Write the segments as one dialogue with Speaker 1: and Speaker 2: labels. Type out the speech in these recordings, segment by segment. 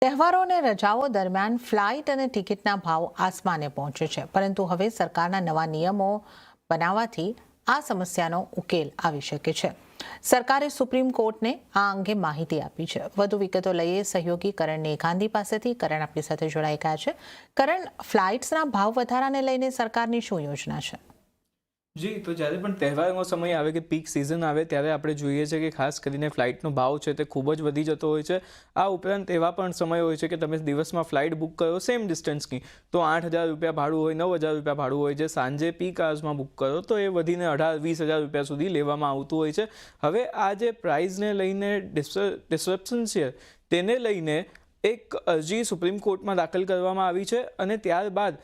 Speaker 1: તહેવારો અને રજાઓ દરમિયાન ફ્લાઇટ અને ટિકિટના ભાવ આસમાને પહોંચે છે, પરંતુ હવે સરકારના નવા નિયમો બનાવવાથી આ સમસ્યાનો ઉકેલ આવી શકે છે. સરકારે સુપ્રીમ કોર્ટને આ અંગે માહિતી આપી છે. વધુ વિગતો લઈએ સહયોગી કરણ નેઘાંદી પાસેથી. કરણ આપણી સાથે જોડાઈ ગયા છે. કરણ, ફ્લાઇટ્સના ભાવ વધારાને લઈને સરકારની શું યોજના છે?
Speaker 2: જી, તો જ્યારે પણ તહેવારનો સમય આવે કે પીક સિઝન આવે ત્યારે આપણે જોઈએ છીએ કે ખાસ કરીને ફ્લાઇટનો ભાવ છે તે ખૂબ જ વધી જતો હોય છે. આ ઉપરાંત એવા પણ સમય હોય છે કે તમે દિવસમાં ફ્લાઇટ બુક કરો સેમ ડિસ્ટન્સની તો 8,000 રૂપિયા ભાડું હોય, 9,000 રૂપિયા ભાડું હોય છે. સાંજે પીક અવર્સમાં બુક કરો તો એ વધીને 18,000-20,000 રૂપિયા સુધી લેવામાં આવતું હોય છે. હવે આ જે પ્રાઇઝને લઈને ડિસરપ્શન છે તેને લઈને એક અરજી સુપ્રીમ કોર્ટમાં દાખલ કરવામાં આવી છે અને ત્યારબાદ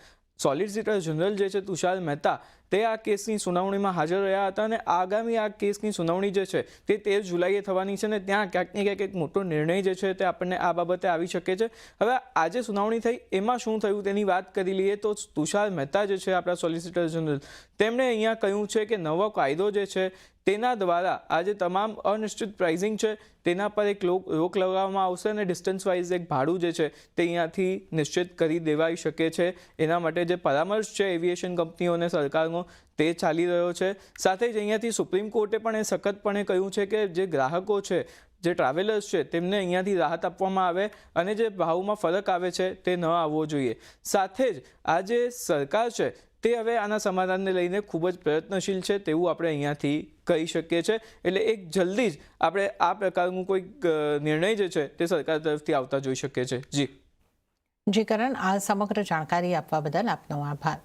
Speaker 2: સોલિસિટર જનરલ જે છે તુષાર મહેતા તે આ કેસની સુનાવણીમાં હાજર રહ્યા હતા અને આગામી આ કેસની સુનાવણી જે છે તે 13 જુલાઈએ થવાની છે અને ત્યાં ક્યાંક ને ક્યાંક એક મોટો નિર્ણય જે છે તે આપણને આ બાબતે આવી શકે છે. હવે આજે સુનાવણી થઈ એમાં શું થયું તેની વાત કરી લઈએ તો તુષાર મહેતા જે છે આપણા સોલિસિટર જનરલ તેમણે અહીંયા કહ્યું છે કે નવો કાયદો જે છે તેના દ્વારા આજે તમામ અનિશ્ચિત પ્રાઇઝિંગ છે તેના પર એક રોક લગાવવામાં આવશે અને ડિસ્ટન્સ વાઇઝ એક ભાડું જે છે તે અહીંયાથી નિશ્ચિત કરી દેવાઈ શકે છે. એના માટે જે પરામર્શ છે એવિએશન કંપનીઓને સરકારનો તે ચાલી રહ્યો છે. સાથે જ અહીંયાથી સુપ્રીમ કોર્ટે પણ એ સખતપણે કહ્યું છે કે જે ગ્રાહકો છે, જે ટ્રાવેલર્સ છે તેમને અહીંયાથી રાહત આપવામાં આવે અને જે ભાવમાં ફરક આવે છે તે ન આવવો જોઈએ. સાથે જ આ જે સરકાર છે તે હવે આના સમાધાનને લઈને ખૂબ જ પ્રયત્નશીલ છે તેવું આપણે અહીંયાથી કહી શકીએ છીએ. એટલે એક જલ્દી જ આપણે આ પ્રકારનું કોઈક નિર્ણય જે છે તે સરકાર તરફથી આવતા જોઈ શકીએ છીએ. જી
Speaker 1: કરણ, આ સમગ્ર જાણકારી આપવા બદલ આપનો આભાર.